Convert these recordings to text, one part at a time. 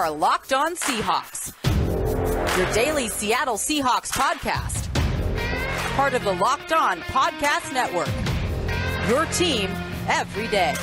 are Locked On Seahawks, your daily Seattle Seahawks podcast. Part of the Locked On Podcast Network, your team every day.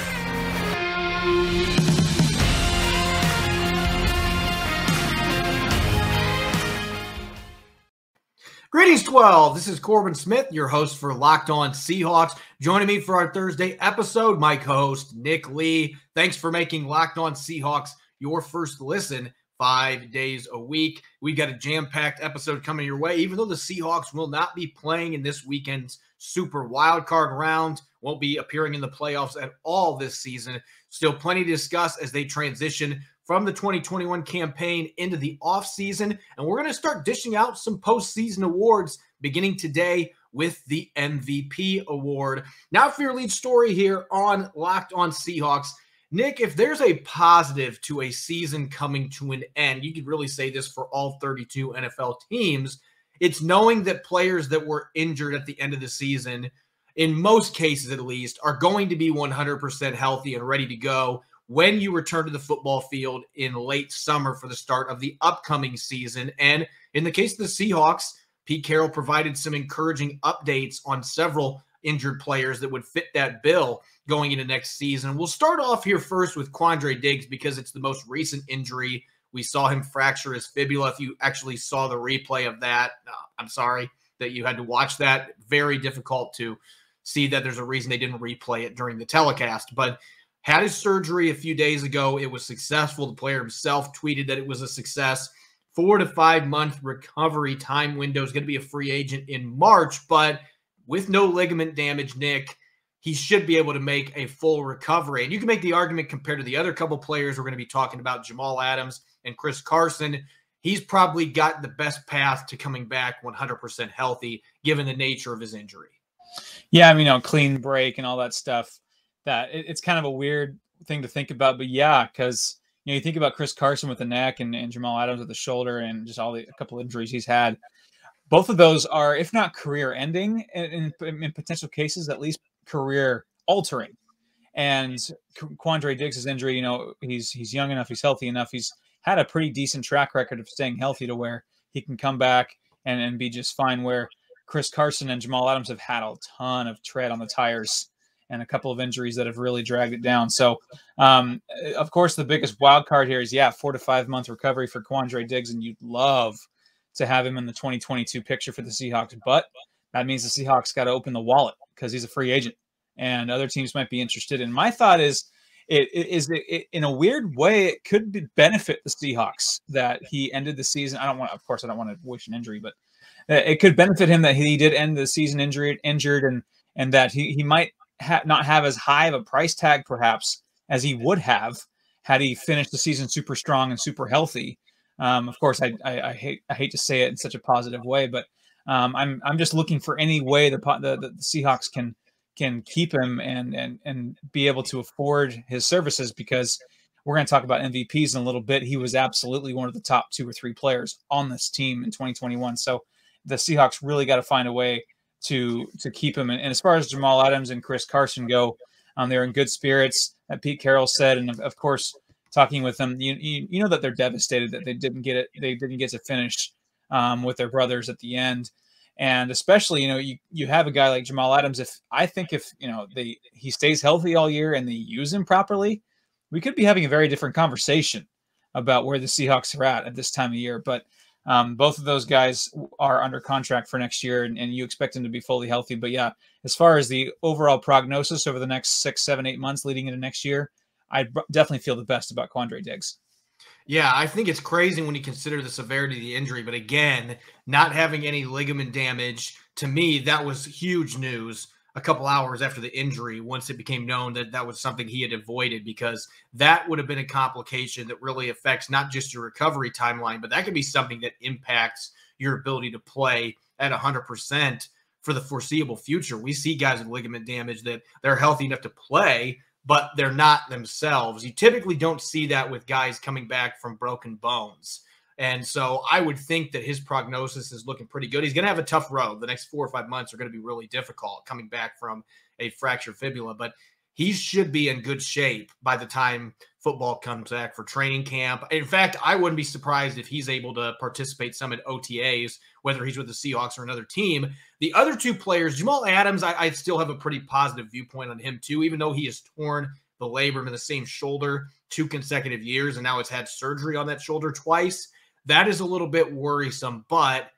Greetings, 12. This is Corbin Smith, your host for Locked On Seahawks. Joining me for our Thursday episode, my co-host, Nick Lee. Thanks for making Locked On Seahawks your first listen 5 days a week. We've got a jam-packed episode coming your way, even though the Seahawks will not be playing in this weekend's Super Wildcard round, won't be appearing in the playoffs at all this season. Still plenty to discuss as they transition from the 2021 campaign into the offseason. And we're going to start dishing out some postseason awards beginning today with the MVP award. Now for your lead story here on Locked On Seahawks. Nick, if there's a positive to a season coming to an end, you could really say this for all 32 NFL teams, it's knowing that players that were injured at the end of the season, in most cases at least, are going to be 100% healthy and ready to go when you return to the football field in late summer for the start of the upcoming season. And in the case of the Seahawks, Pete Carroll provided some encouraging updates on several injured players that would fit that bill going into next season. We'll start off here first with Quandre Diggs because it's the most recent injury. We saw him fracture his fibula. If you actually saw the replay of that, I'm sorry that you had to watch that. Very difficult to see that there's a reason they didn't replay it during the telecast. But had his surgery a few days ago. It was successful. The player himself tweeted that it was a success. 4 to 5 month recovery time window. Is going to be a free agent in March, but with no ligament damage, Nick, he should be able to make a full recovery. And you can make the argument compared to the other couple players we're going to be talking about, Jamal Adams and Carson. He's probably got the best path to coming back 100% healthy, given the nature of his injury. Yeah, I mean, clean break and all that stuff. That it's kind of a weird thing to think about, but yeah, because you think about Carson with the neck and Jamal Adams with the shoulder and just a couple injuries he's had. Both of those are, if not career ending, in potential cases, at least career altering. And Quandre Diggs' injury, he's young enough, he's healthy enough, he's had a pretty decent track record of staying healthy to where he can come back and be just fine. Where Carson and Jamal Adams have had a ton of tread on the tires and a couple of injuries that have really dragged it down. So, of course, the biggest wild card here is, 4 to 5 month recovery for Quandre Diggs, and you'd love to have him in the 2022 picture for the Seahawks. But that means the Seahawks got to open the wallet because he's a free agent, and other teams might be interested. And my thought is, it in a weird way, it could benefit the Seahawks that he ended the season. I don't want to wish an injury, but it could benefit him that he did end the season injured, and that he might not have as high of a price tag perhaps as he would have had he finished the season super strong and super healthy. Of course, I hate to say it in such a positive way, but I'm just looking for any way the Seahawks can keep him and be able to afford his services, because we're going to talk about MVPs in a little bit. He was absolutely one of the top 2 or 3 players on this team in 2021. So the Seahawks really got to find a way to keep him. And as far as Jamal Adams and Carson go, they're in good spirits, that Pete Carroll said. And of course, talking with them, you know that they're devastated that they didn't get to finish with their brothers at the end. And especially, you have a guy like Jamal Adams. If he stays healthy all year and they use him properly, we could be having a very different conversation about where the Seahawks are at this time of year. But both of those guys are under contract for next year, and you expect them to be fully healthy. But yeah, as far as the overall prognosis over the next 6, 7, 8 months leading into next year, I definitely feel the best about Quandre Diggs. Yeah, I think it's crazy when you consider the severity of the injury. But again, not having any ligament damage, to me, that was huge news a couple hours after the injury, once it became known that that was something he had avoided, because that would have been a complication that really affects not just your recovery timeline, but that could be something that impacts your ability to play at 100% for the foreseeable future. We see guys with ligament damage that they're healthy enough to play, but they're not themselves. You typically don't see that with guys coming back from broken bones. And so I would think that his prognosis is looking pretty good. He's going to have a tough road. The next 4 or 5 months are going to be really difficult coming back from a fractured fibula. But he should be in good shape by the time football comes back for training camp. In fact, I wouldn't be surprised if he's able to participate some in OTAs, whether he's with the Seahawks or another team. The other two players, Jamal Adams, I still have a pretty positive viewpoint on him too, even though he has torn the labrum in the same shoulder 2 consecutive years, and now has had surgery on that shoulder twice. That is a little bit worrisome, but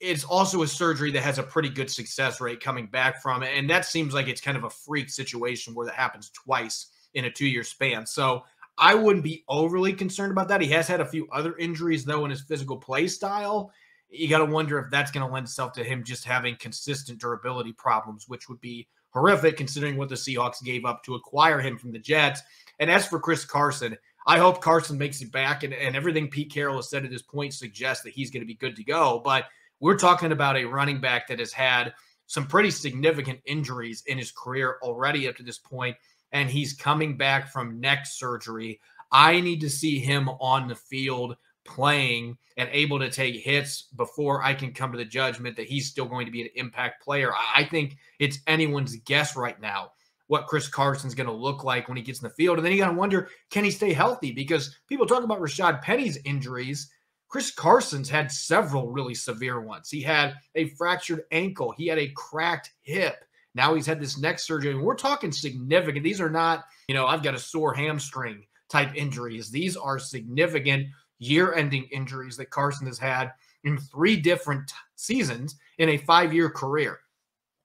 it's also a surgery that has a pretty good success rate coming back from it. And that seems like it's kind of a freak situation where that happens twice in a 2-year span. So I wouldn't be overly concerned about that. He has had a few other injuries, though, in his physical play style. You got to wonder if that's going to lend itself to him just having consistent durability problems, which would be horrific considering what the Seahawks gave up to acquire him from the Jets. And as for Chris Carson, I hope Carson makes it back. And everything Pete Carroll has said at this point suggests that he's going to be good to go. But we're talking about a running back that has had some pretty significant injuries in his career already up to this point, and he's coming back from neck surgery. I need to see him on the field playing and able to take hits before I can come to the judgment that he's still going to be an impact player. I think it's anyone's guess right now what Chris Carson's going to look like when he gets in the field. And then you got to wonder, can he stay healthy? Because people talk about Rashad Penny's injuries. Chris Carson's had several really severe ones. He had a fractured ankle. He had a cracked hip. Now he's had this neck surgery. And we're talking significant. These are not, I've got a sore hamstring type injuries. These are significant year-ending injuries that Carson has had in 3 different seasons in a 5-year career.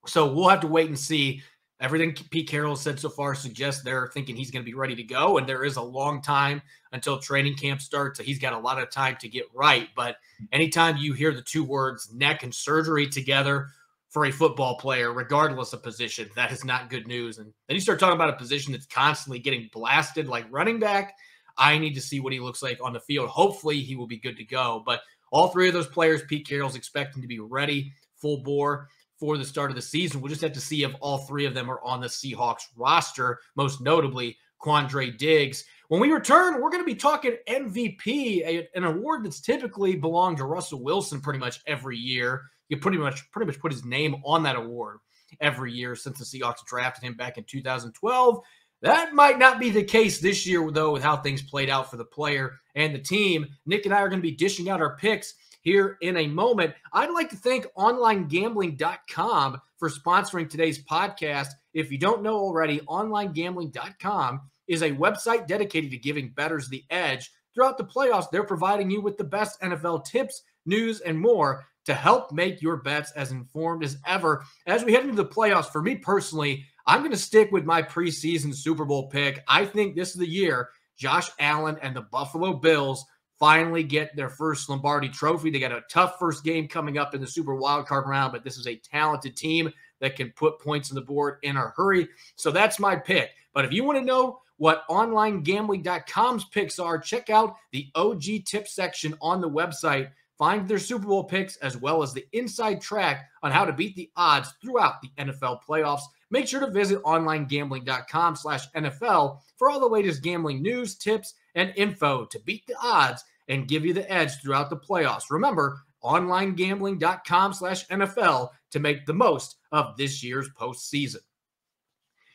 So we'll have to wait and see. Everything Pete Carroll said so far suggests they're thinking he's going to be ready to go, and there is a long time until training camp starts, so he's got a lot of time to get right. But anytime you hear the 2 words neck and surgery together for a football player, regardless of position, that is not good news. And then you start talking about a position that's constantly getting blasted like running back. I need to see what he looks like on the field. Hopefully he will be good to go. But all 3 of those players, Pete Carroll's expecting to be ready, full bore, for the start of the season. We'll just have to see if all 3 of them are on the Seahawks roster, most notably Quandre Diggs. When we return, we're going to be talking MVP, an award that's typically belonged to Russell Wilson pretty much every year. You pretty much put his name on that award every year since the Seahawks drafted him back in 2012. That might not be the case this year, though, with how things played out for the player and the team. Nick and I are going to be dishing out our picks here in a moment. I'd like to thank OnlineGambling.com for sponsoring today's podcast. If you don't know already, OnlineGambling.com is a website dedicated to giving bettors the edge. Throughout the playoffs, they're providing you with the best NFL tips, news, and more to help make your bets as informed as ever. As we head into the playoffs, for me personally, I'm going to stick with my preseason Super Bowl pick. I think this is the year Josh Allen and the Buffalo Bills finally get their first Lombardi trophy. They got a tough first game coming up in the Super Wildcard round, but this is a talented team that can put points on the board in a hurry. So that's my pick. But if you want to know what OnlineGambling.com's picks are, check out the OG tip section on the website. Find their Super Bowl picks as well as the inside track on how to beat the odds throughout the NFL playoffs. Make sure to visit OnlineGambling.com/NFL for all the latest gambling news, tips, and info to beat the odds and give you the edge throughout the playoffs. Remember, OnlineGambling.com/NFL to make the most of this year's postseason.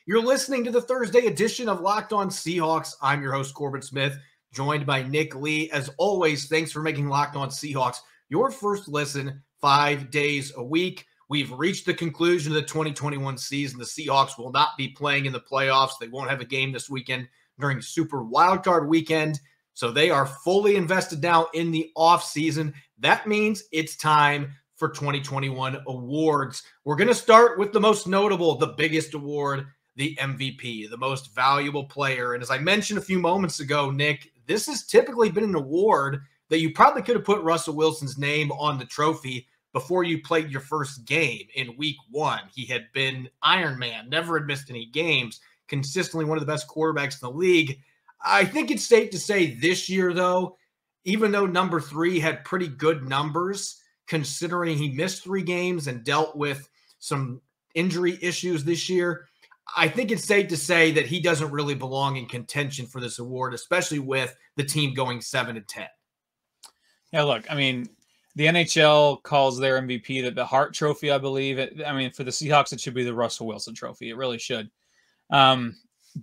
You're listening to the Thursday edition of Locked On Seahawks. I'm your host, Corbin Smith, joined by Nick Lee. As always, thanks for making Locked On Seahawks your first listen 5 days a week. We've reached the conclusion of the 2021 season. The Seahawks will not be playing in the playoffs. They won't have a game this weekend during Super Wildcard weekend. So they are fully invested now in the offseason. That means it's time for 2021 awards. We're going to start with the most notable, the biggest award, the MVP, the most valuable player. And as I mentioned a few moments ago, Nick, this has typically been an award that you probably could have put Russell Wilson's name on the trophy before you played your first game in week 1. He had been Iron Man, never had missed any games, consistently one of the best quarterbacks in the league. I think it's safe to say this year, though, even though number 3 had pretty good numbers, considering he missed 3 games and dealt with some injury issues this year, I think it's safe to say that he doesn't really belong in contention for this award, especially with the team going 7-10. Yeah, look, I mean, the NHL calls their MVP the Hart Trophy, I believe. For the Seahawks, it should be the Russell Wilson Trophy. It really should.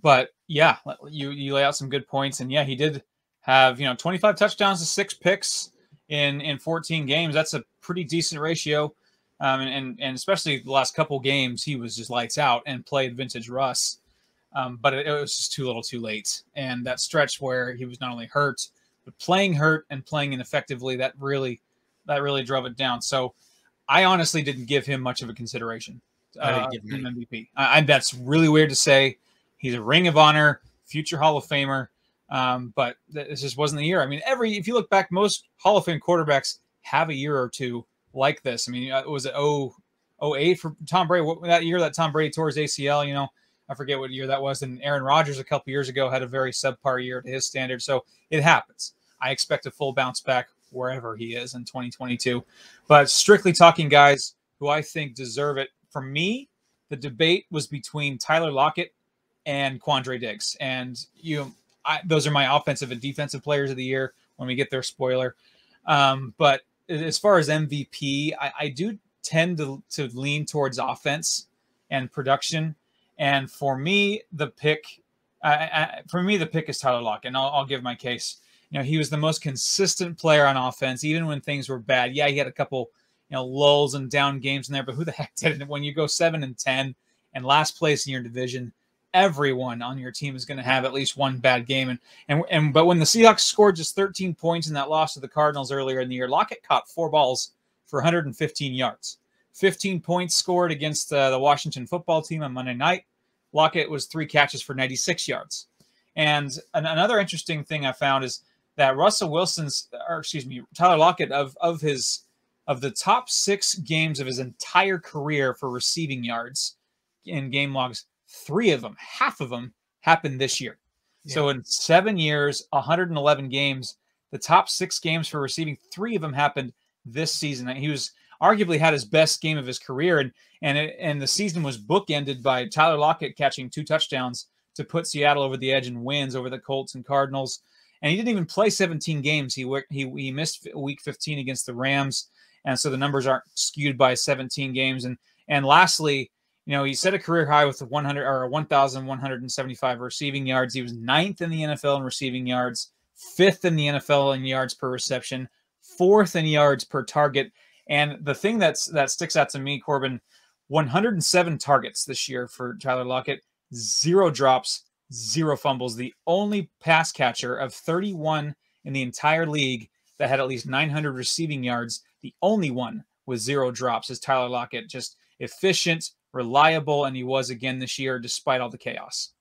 But yeah, you lay out some good points, and yeah, he did have 25 touchdowns to 6 picks in 14 games. That's a pretty decent ratio, and especially the last couple games, he was just lights out and played vintage Russ. But it was just too little, too late, and that stretch where he was not only hurt but playing hurt and playing ineffectively, that really drove it down. So I honestly didn't give him much of a consideration. MVP. That's really weird to say. He's a Ring of Honor, future Hall of Famer, but this just wasn't the year. I mean, if you look back, most Hall of Fame quarterbacks have a year or two like this. I mean, was it 08 for Tom Brady? That year that Tom Brady tore his ACL, I forget what year that was. And Aaron Rodgers a couple years ago had a very subpar year to his standard. So it happens. I expect a full bounce back wherever he is in 2022. But strictly talking guys who I think deserve it, for me, the debate was between Tyler Lockett and Quandre Diggs. And those are my offensive and defensive players of the year when we get their spoiler. But as far as MVP, I do tend to lean towards offense and production. And for me, the pick is Tyler Lockett, and I'll give my case. He was the most consistent player on offense, even when things were bad. Yeah, he had a couple, lulls and down games in there, but who the heck did it? When you go 7-10 and last place in your division, everyone on your team is going to have at least one bad game. But when the Seahawks scored just 13 points in that loss to the Cardinals earlier in the year, Lockett caught 4 balls for 115 yards. 15 points scored against the Washington football team on Monday night. Lockett was 3 catches for 96 yards. And another interesting thing I found is that Tyler Lockett, of the top 6 games of his entire career for receiving yards in game logs, 3 of them, half of them, happened this year. Yeah. So in 7 years, 111 games, the top 6 games for receiving, 3 of them happened this season. He was arguably had his best game of his career, and the season was bookended by Tyler Lockett catching 2 touchdowns to put Seattle over the edge and wins over the Colts and Cardinals. And he didn't even play 17 games. He missed week 15 against the Rams, and so the numbers aren't skewed by 17 games. And lastly, he set a career high with 1,175 receiving yards. He was 9th in the NFL in receiving yards, 5th in the NFL in yards per reception, 4th in yards per target. And the thing that sticks out to me, Corbin, 107 targets this year for Tyler Lockett, 0 drops, 0 fumbles. The only pass catcher of 31 in the entire league that had at least 900 receiving yards, the only one with 0 drops is Tyler Lockett. Just efficient, reliable, and he was again this year despite all the chaos.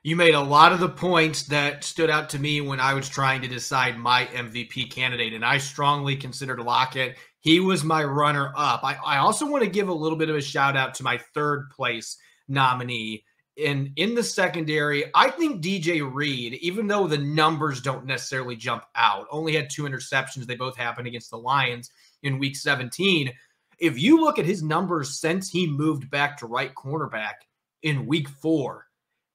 You made a lot of the points that stood out to me when I was trying to decide my MVP candidate, and I strongly considered Lockett. He was my runner-up. I also want to give a little bit of a shout-out to my 3rd place nominee. In the secondary, I think DJ Reid, even though the numbers don't necessarily jump out, only had 2 interceptions. They both happened against the Lions in Week 17. If you look at his numbers since he moved back to right cornerback in Week 4,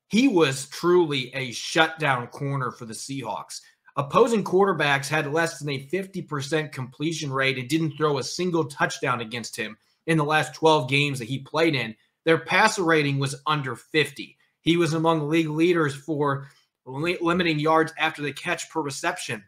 he was truly a shutdown corner for the Seahawks. Opposing quarterbacks had less than a 50% completion rate and didn't throw a single touchdown against him in the last 12 games that he played in. Their passer rating was under 50. He was among league leaders for limiting yards after the catch per reception.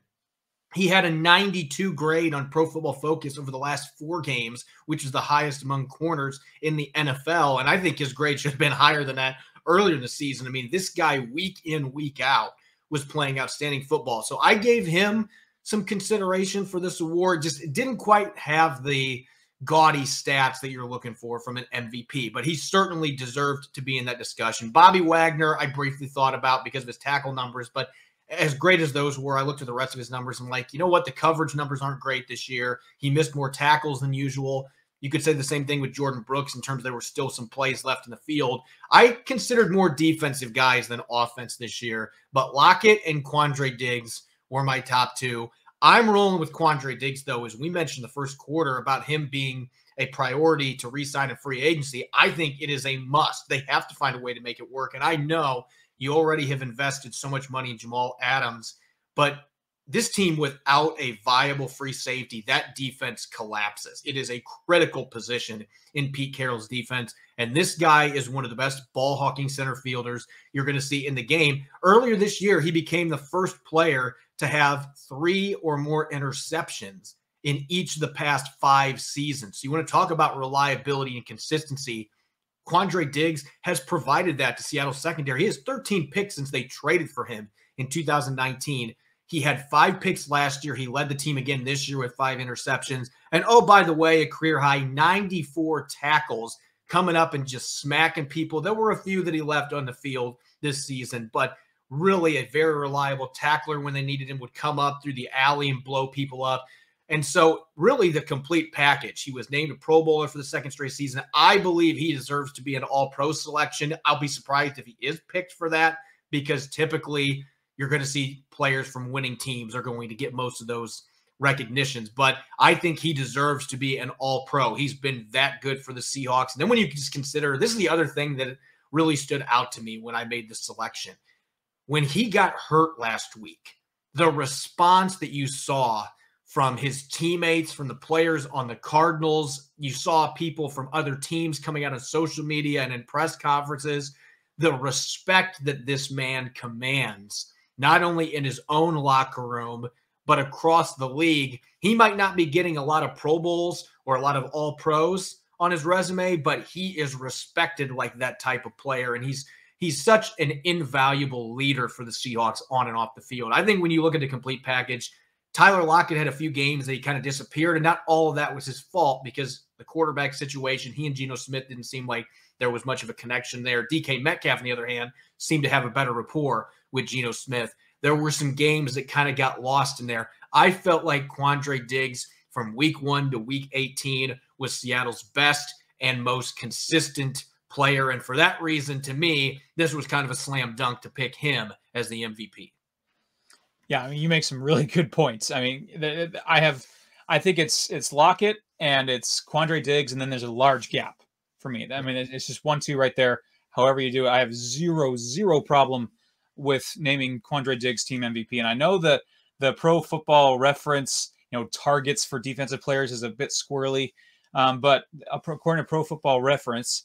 He had a 92 grade on Pro Football Focus over the last 4 games, which is the highest among corners in the NFL. And I think his grade should have been higher than that earlier in the season. I mean, this guy week in, week out was playing outstanding football. So I gave him some consideration for this award. Just didn't quite have the gaudy stats that you're looking for from an MVP, but he certainly deserved to be in that discussion. Bobby Wagner, I briefly thought about because of his tackle numbers, but as great as those were, I looked at the rest of his numbers and like, you know what? The coverage numbers aren't great this year. He missed more tackles than usual. You could say the same thing with Jordan Brooks in terms of there were still some plays left in the field. I considered more defensive guys than offense this year, but Lockett and Quandre Diggs were my top 2. I'm rolling with Quandre Diggs, though, as we mentioned the first quarter about him being a priority to re-sign in free agency. I think it is a must. They have to find a way to make it work. And I know you already have invested so much money in Jamal Adams, but this team without a viable free safety, that defense collapses. It is a critical position in Pete Carroll's defense. And this guy is one of the best ball hawking center fielders you're going to see in the game. Earlier this year, he became the first player to have 3 or more interceptions in each of the past 5 seasons. So you want to talk about reliability and consistency. Quandre Diggs has provided that to Seattle's secondary. He has 13 picks since they traded for him in 2019. He had 5 picks last year. He led the team again this year with 5 interceptions. And oh, by the way, a career high 94 tackles coming up and just smacking people. There were a few that he left on the field this season, but really a very reliable tackler when they needed him, would come up through the alley and blow people up. And so really the complete package. He was named a Pro Bowler for the 2nd straight season. I believe he deserves to be an All-Pro selection. I'll be surprised if he is picked for that, because typically you're going to see players from winning teams are going to get most of those recognitions. But I think he deserves to be an All-Pro. He's been that good for the Seahawks. And then when you just consider, this is the other thing that really stood out to me when I made the selection. When he got hurt last week, the response that you saw from his teammates, from the players on the Cardinals, you saw people from other teams coming out on social media and in press conferences, the respect that this man commands, not only in his own locker room, but across the league. He might not be getting a lot of Pro Bowls or a lot of All-Pros on his resume, but he is respected like that type of player. And he's such an invaluable leader for the Seahawks on and off the field. I think when you look at the complete package, Tyler Lockett had a few games that he kind of disappeared, and not all of that was his fault, because the quarterback situation, he and Geno Smith didn't seem like there was much of a connection there. DK Metcalf, on the other hand, seemed to have a better rapport with Geno Smith. There were some games that kind of got lost in there. I felt like Quandre Diggs from week 1 to week 18 was Seattle's best and most consistent player. And for that reason, to me, this was kind of a slam dunk to pick him as the MVP. Yeah, I mean, you make some really good points. I mean, I think it's Lockett and it's Quandre Diggs, and then there's a large gap for me. I mean, it's just 1-2 right there. However you do it, I have zero problem with naming Quandre Diggs team MVP. And I know that the Pro Football Reference, targets for defensive players is a bit squirrely, but according to Pro Football Reference,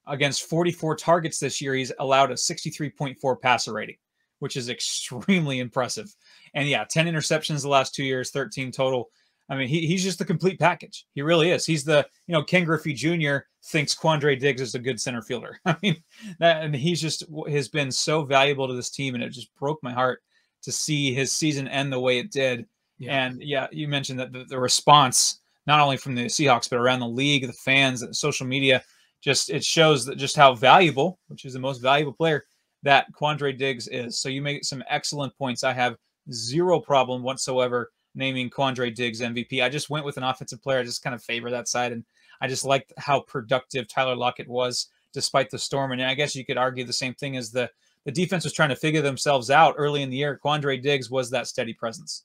against 44 targets this year, he's allowed a 63.4 passer rating, which is extremely impressive. And yeah, 10 interceptions the last 2 years, 13 total. I mean, he's just the complete package. He really is. He's the, Ken Griffey Jr. thinks Quandre Diggs is a good center fielder. I mean, and he's just has been so valuable to this team, and it just broke my heart to see his season end the way it did. Yeah. And yeah, you mentioned that the response, not only from the Seahawks, but around the league, the fans, the social media, it shows that just how valuable, which is the most valuable player, that Quandre Diggs is. So you make some excellent points. I have zero problem whatsoever naming Quandre Diggs MVP. I just went with an offensive player. I just kind of favor that side, and I just liked how productive Tyler Lockett was despite the storm. And I guess you could argue the same thing as the defense was trying to figure themselves out early in the year. Quandre Diggs was that steady presence.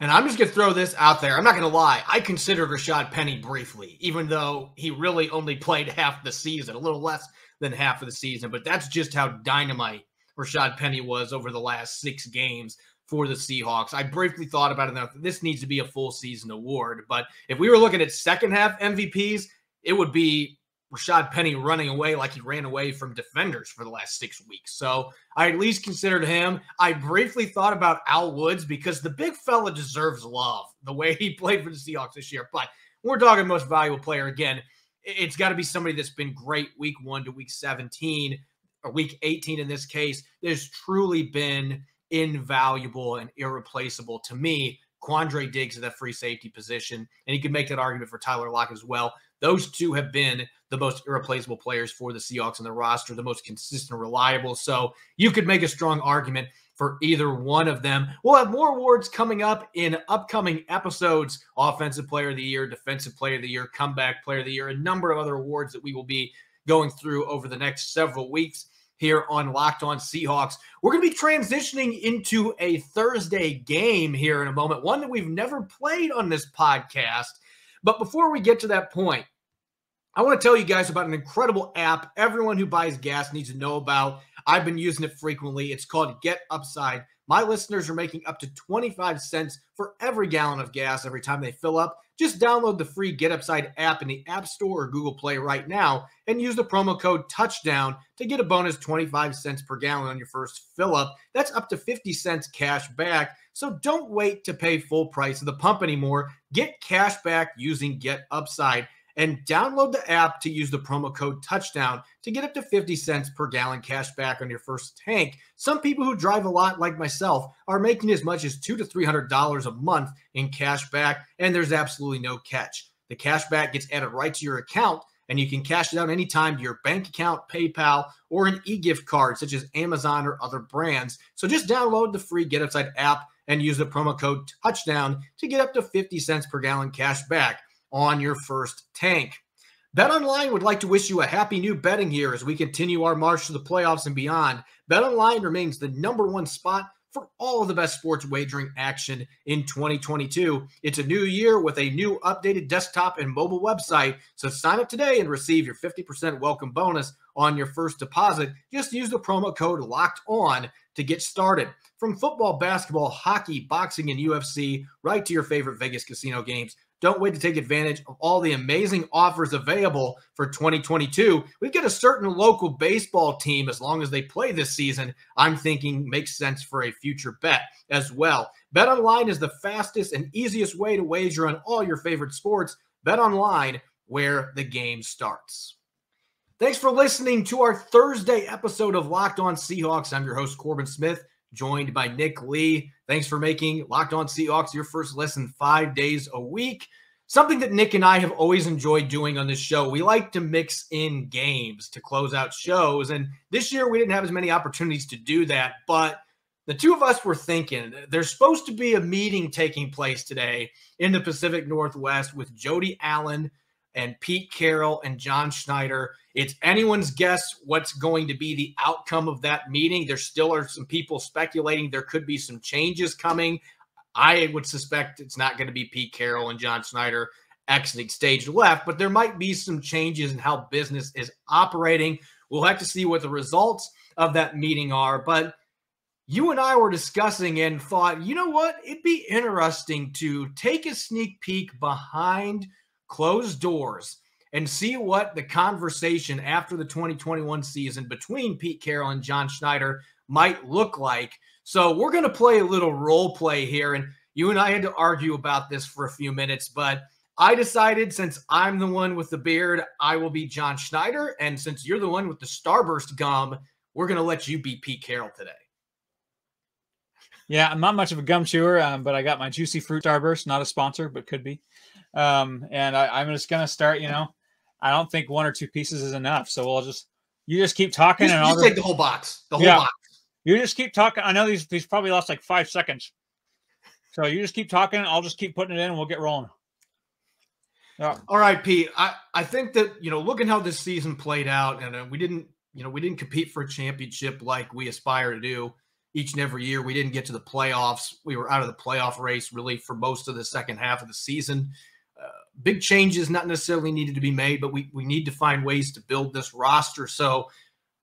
And I'm just going to throw this out there. I'm not going to lie. I considered Rashad Penny briefly, even though he really only played half the season, a little less than half of the season. But that's just how dynamite Rashad Penny was over the last 6 games for the Seahawks. I briefly thought about it. This needs to be a full season award. But if we were looking at second half MVPs, it would be Rashad Penny running away like he ran away from defenders for the last 6 weeks. So I at least considered him. I briefly thought about Al Woods because the big fella deserves love the way he played for the Seahawks this year. But we're talking most valuable player again. It's got to be somebody that's been great week 1 to week 17 or week 18 in this case. There's truly been invaluable and irreplaceable to me. Quandre Diggs at that free safety position, and you can make that argument for Tyler Lockett as well. Those two have been the most irreplaceable players for the Seahawks on the roster, the most consistent, reliable. So you could make a strong argument for either one of them. We'll have more awards coming up in upcoming episodes: Offensive Player of the Year, Defensive Player of the Year, Comeback Player of the Year, a number of other awards that we will be going through over the next several weeks here on Locked On Seahawks. We're going to be transitioning into a Thursday game here in a moment, one that we've never played on this podcast. But before we get to that point, I want to tell you guys about an incredible app everyone who buys gas needs to know about. I've been using it frequently. It's called Get Upside. My listeners are making up to 25 cents for every gallon of gas every time they fill up. Just download the free Get Upside app in the App Store or Google Play right now and use the promo code TOUCHDOWN to get a bonus 25 cents per gallon on your first fill up. That's up to 50 cents cash back. So don't wait to pay full price of the pump anymore. Get cash back using Get Upside. And download the app to use the promo code TOUCHDOWN to get up to 50 cents per gallon cash back on your first tank. Some people who drive a lot, like myself, are making as much as $200 to $300 a month in cash back, and there's absolutely no catch. The cash back gets added right to your account, and you can cash it out anytime to your bank account, PayPal, or an e-gift card such as Amazon or other brands. So just download the free Get Upside app and use the promo code TOUCHDOWN to get up to 50 cents per gallon cash back on your first tank. BetOnline would like to wish you a happy new betting year as we continue our march to the playoffs and beyond. BetOnline remains the #1 spot for all of the best sports wagering action in 2022. It's a new year with a new updated desktop and mobile website, so sign up today and receive your 50% welcome bonus on your first deposit. Just use the promo code LOCKEDON to get started. From football, basketball, hockey, boxing, and UFC, right to your favorite Vegas casino games. Don't wait to take advantage of all the amazing offers available for 2022. We've got a certain local baseball team, as long as they play this season, I'm thinking makes sense for a future bet as well. BetOnline is the fastest and easiest way to wager on all your favorite sports. BetOnline, where the game starts. Thanks for listening to our Thursday episode of Locked On Seahawks. I'm your host, Corbin Smith, joined by Nick Lee. Thanks for making Locked On Seahawks your first listen 5 days a week. Something that Nick and I have always enjoyed doing on this show. We like to mix in games to close out shows. And this year we didn't have as many opportunities to do that. But the two of us were thinking there's supposed to be a meeting taking place today in the Pacific Northwest with Jody Allen and Pete Carroll and John Schneider. It's anyone's guess what's going to be the outcome of that meeting. There still are some people speculating there could be some changes coming. I would suspect it's not going to be Pete Carroll and John Schneider exiting stage left, but there might be some changes in how business is operating. We'll have to see what the results of that meeting are. But you and I were discussing and thought, you know what? It'd be interesting to take a sneak peek behind closed doors and see what the conversation after the 2021 season between Pete Carroll and John Schneider might look like. So we're going to play a little role play here, and you and I had to argue about this for a few minutes, but I decided since I'm the one with the beard, I will be John Schneider, and since you're the one with the Starburst gum, we're going to let you be Pete Carroll today. Yeah, I'm not much of a gum chewer, but I got my Juicy Fruit Starburst, not a sponsor, but could be. And I'm just going to start, I don't think 1 or 2 pieces is enough. So you just keep talking. And I'll take the whole box, box. You just keep talking. I know these probably lost like 5 seconds. So you just keep talking. I'll just keep putting it in and we'll get rolling. Yeah. All right, Pete. I think that, looking how this season played out, and we didn't compete for a championship like we aspire to do each and every year. We didn't get to the playoffs. We were out of the playoff race really for most of the second half of the season. Big changes not necessarily needed to be made, but we need to find ways to build this roster. So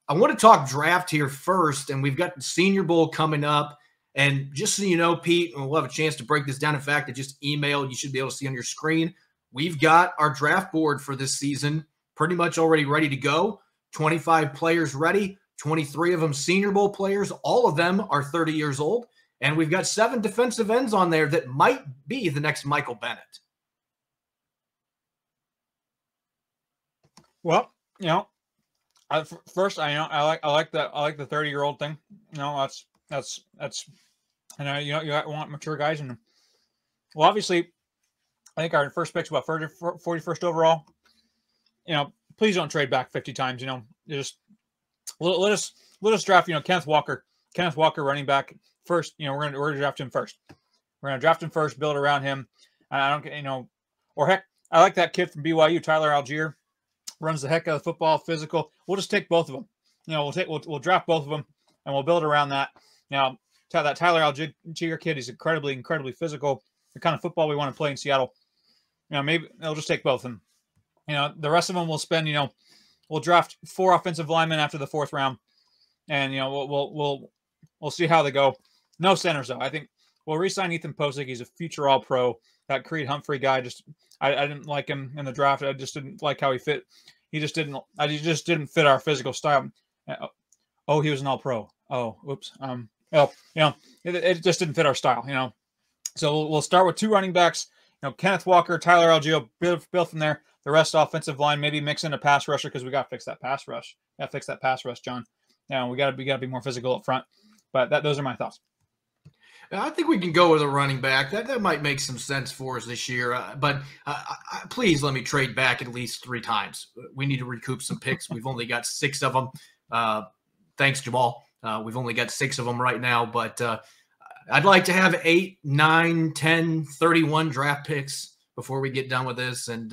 I want to talk draft here first, and we've got the Senior Bowl coming up. And just so you know, Pete, and we'll have a chance to break this down. In fact, I just emailed, you should be able to see on your screen, we've got our draft board for this season pretty much already ready to go. 25 players ready, 23 of them Senior Bowl players. All of them are 30 years old. And we've got 7 defensive ends on there that might be the next Michael Bennett. Well, first I like the 30-year-old thing. That's you want mature guys, and well, obviously, I think our first pick's about 41st overall. Please don't trade back 50 times. Just let us draft. Kenneth Walker, running back first. We're gonna draft him first. We're gonna draft him first, build around him. I don't or heck, I like that kid from BYU, Tyler Algier. Runs the heck out of football, physical. We'll just take both of them. We'll draft both of them, and we'll build around that. Now, that Tyler Algier kid is incredibly physical. The kind of football we want to play in Seattle. Maybe they'll just take both of them. The rest of them will spend, we'll draft 4 offensive linemen after the 4th round, and we'll see how they go. No centers though. I think we'll re-sign Ethan Posick. He's a future All-Pro. That Creed Humphrey guy, I didn't like him in the draft. I just didn't like how he fit. He just didn't fit our physical style. Oh, he was an All-Pro. Oh, oops. It just didn't fit our style. So we'll start with 2 running backs. Kenneth Walker, Tyler Algier, build from there. The rest offensive line, maybe mix in a pass rusher because we got to fix that pass rush. Got to fix that pass rush, John. We got to be more physical up front. But those are my thoughts. I think we can go with a running back. That might make some sense for us this year. But please let me trade back at least 3 times. We need to recoup some picks. We've only got 6 of them. Thanks, Jamal. We've only got 6 of them right now. But I'd like to have 8, 9, 10, 31 draft picks before we get done with this. And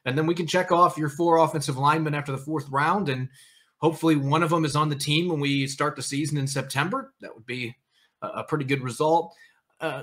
then we can check off your 4 offensive linemen after the 4th round. And hopefully one of them is on the team when we start the season in September. That would be a pretty good result.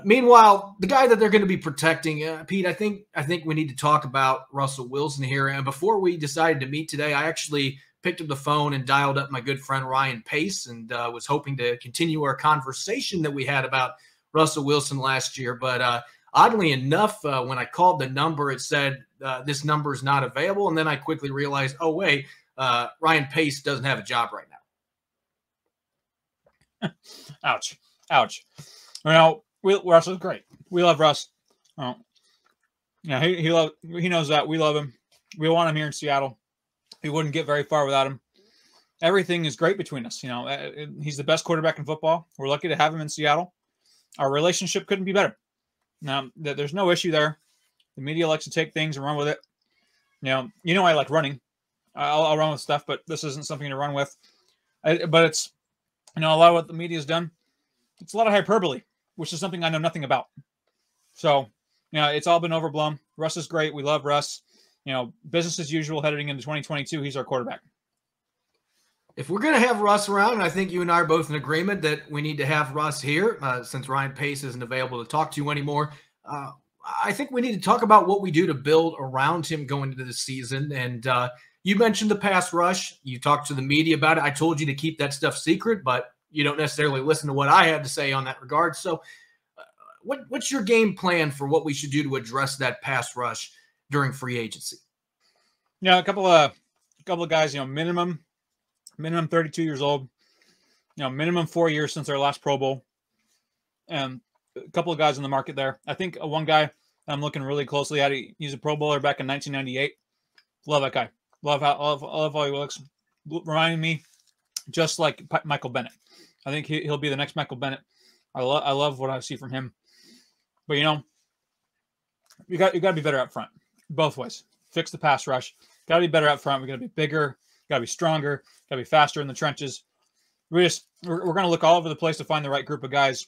Meanwhile, the guy that they're going to be protecting, Pete, I think we need to talk about Russell Wilson here. And before we decided to meet today, I actually picked up the phone and dialed up my good friend Ryan Pace and was hoping to continue our conversation that we had about Russell Wilson last year. But oddly enough, when I called the number, it said this number is not available. And then I quickly realized, oh, wait, Ryan Pace doesn't have a job right now. Ouch. Russ is great. We love Russ. He knows that. We love him. We want him here in Seattle. We wouldn't get very far without him. Everything is great between us. He's the best quarterback in football. We're lucky to have him in Seattle. Our relationship couldn't be better. Now, there's no issue there. The media likes to take things and run with it. I like running. I'll run with stuff, but this isn't something to run with. But it's, a lot of what the media's done. It's a lot of hyperbole, which is something I know nothing about. So, it's all been overblown. Russ is great. We love Russ. Business as usual heading into 2022. He's our quarterback. If we're going to have Russ around, and I think you and I are both in agreement that we need to have Russ here since Ryan Pace isn't available to talk to anymore, I think we need to talk about what we do to build around him going into the season. And you mentioned the pass rush. You talked to the media about it. I told you to keep that stuff secret, but you don't necessarily listen to what I had to say on that regard. So what's your game plan for what we should do to address that pass rush during free agency? A couple of guys, minimum 32 years old, minimum 4 years since their last Pro Bowl, and a couple of guys in the market there. I think one guy I'm looking really closely at, he's a Pro Bowler back in 1998. Love that guy. Love how he looks. Reminding me just like Michael Bennett. I think he'll be the next Michael Bennett. I love what I see from him. But you got to be better up front, both ways. Fix the pass rush. Got to be better up front. We got to be bigger. Got to be stronger. Got to be faster in the trenches. We're going to look all over the place to find the right group of guys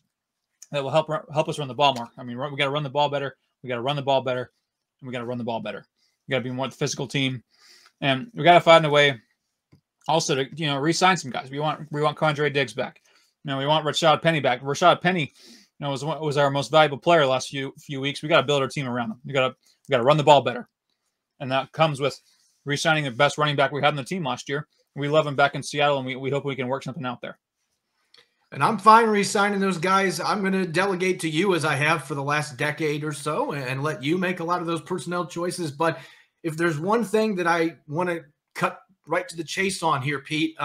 that will help us run the ball more. I mean, we got to run the ball better. We got to run the ball better, and we got to run the ball better. We got to be more the physical team, and we got to find a way also to re-sign some guys. We want Quandre Diggs back. We want Rashad Penny back. Rashad Penny, was our most valuable player last few weeks. We got to build our team around him. We got to run the ball better, and that comes with re-signing the best running back we had on the team last year. We love him back in Seattle, and we hope we can work something out there. And I'm fine re-signing those guys. I'm going to delegate to you as I have for the last decade or so and let you make a lot of those personnel choices. But if there's one thing that I want to cut right to the chase on here, Pete,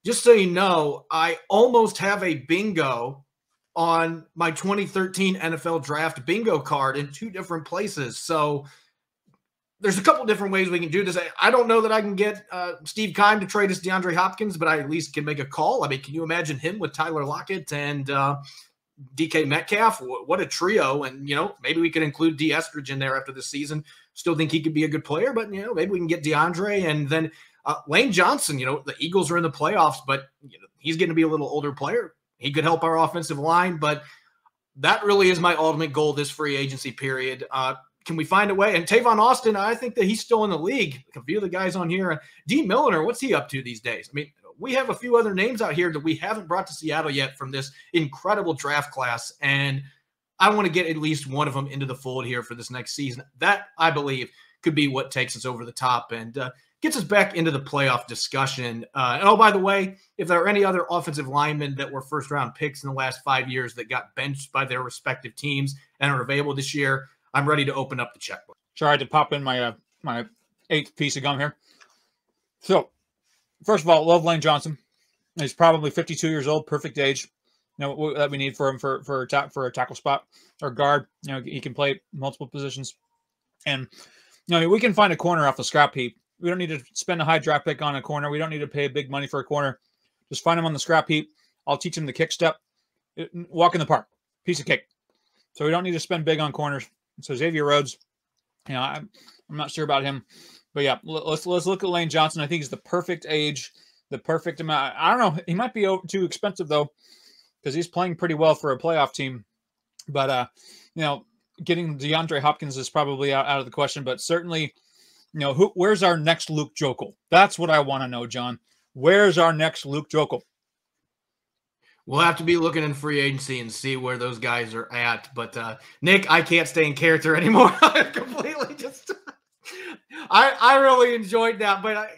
just so you know, I almost have a bingo on my 2013 NFL draft bingo card in 2 different places. So there's a couple different ways we can do this. I don't know that I can get Steve Keim to trade us DeAndre Hopkins, but I at least can make a call. I mean, can you imagine him with Tyler Lockett and DK Metcalf? What a trio. And, maybe we could include D. Estridge in there after the season. Still think he could be a good player, but, maybe we can get DeAndre. And then Lane Johnson, the Eagles are in the playoffs, but he's going to be a little older player. He could help our offensive line, but that really is my ultimate goal this free agency period. Can we find a way? And Tavon Austin, I think that he's still in the league. A few of the guys on here. D. Milliner, what's he up to these days? I mean, we have a few other names out here that we haven't brought to Seattle yet from this incredible draft class, and I want to get at least one of them into the fold here for this next season. That, I believe, could be what takes us over the top and gets us back into the playoff discussion. And oh, by the way, if there are any other offensive linemen that were first-round picks in the last 5 years that got benched by their respective teams and are available this year, I'm ready to open up the checkbook. Sure, I had to pop in my my 8th piece of gum here. So, first of all, love Lane Johnson. He's probably 52 years old, perfect age. That we need for him for a tackle spot or guard. He can play multiple positions, and we can find a corner off the scrap heap. We don't need to spend a high draft pick on a corner. We don't need to pay big money for a corner. Just find him on the scrap heap. I'll teach him the kick step. Walk in the park. Piece of cake. So we don't need to spend big on corners. So Xavier Rhodes, I'm not sure about him. But yeah, let's look at Lane Johnson. I think he's the perfect age, the perfect amount. I don't know. He might be too expensive, though, because he's playing pretty well for a playoff team. But, getting DeAndre Hopkins is probably out of the question. But certainly, where's our next Luke Jokel? That's what I want to know, John. Where's our next Luke Jokel? We'll have to be looking in free agency and see where those guys are at. But, Nick, I can't stay in character anymore. I'm completely just – I really enjoyed that. But,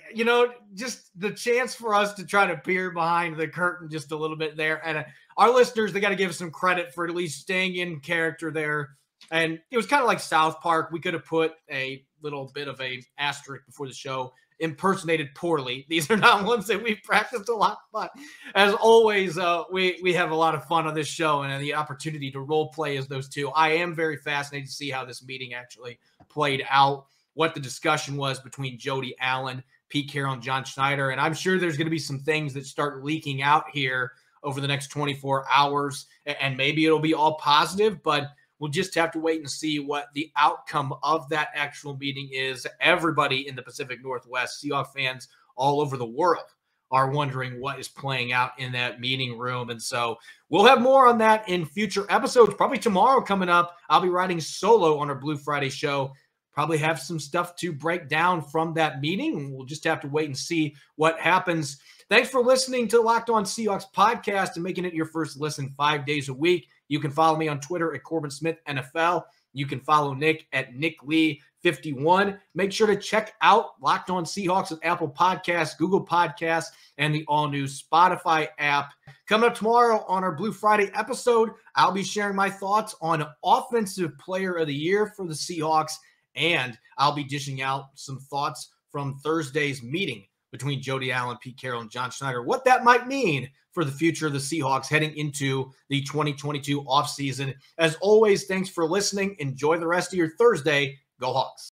just the chance for us to try to peer behind the curtain just a little bit there. And our listeners, they got to give us some credit for at least staying in character there. And it was kind of like South Park. We could have put a little bit of a asterisk before the show. Impersonated poorly. These are not ones that we've practiced a lot, but as always, we have a lot of fun on this show and the opportunity to role play as those two. I am very fascinated to see how this meeting actually played out, what the discussion was between Jody Allen, Pete Carroll, and John Schneider, and I'm sure there's going to be some things that start leaking out here over the next 24 hours, and maybe it'll be all positive, but we'll just have to wait and see what the outcome of that actual meeting is. Everybody in the Pacific Northwest, Seahawks fans all over the world, are wondering what is playing out in that meeting room. And so we'll have more on that in future episodes. Probably tomorrow coming up, I'll be riding solo on our Blue Friday show. Probably have some stuff to break down from that meeting. We'll just have to wait and see what happens. Thanks for listening to the Locked On Seahawks podcast and making it your first listen 5 days a week. You can follow me on Twitter at Corbin Smith NFL. You can follow Nick at NickLee51. Make sure to check out Locked On Seahawks at Apple Podcasts, Google Podcasts, and the all-new Spotify app. Coming up tomorrow on our Blue Friday episode, I'll be sharing my thoughts on Offensive Player of the Year for the Seahawks, and I'll be dishing out some thoughts from Thursday's meeting between Jody Allen, Pete Carroll, and John Schneider, what that might mean for the future of the Seahawks heading into the 2022 offseason. As always, thanks for listening. Enjoy the rest of your Thursday. Go Hawks.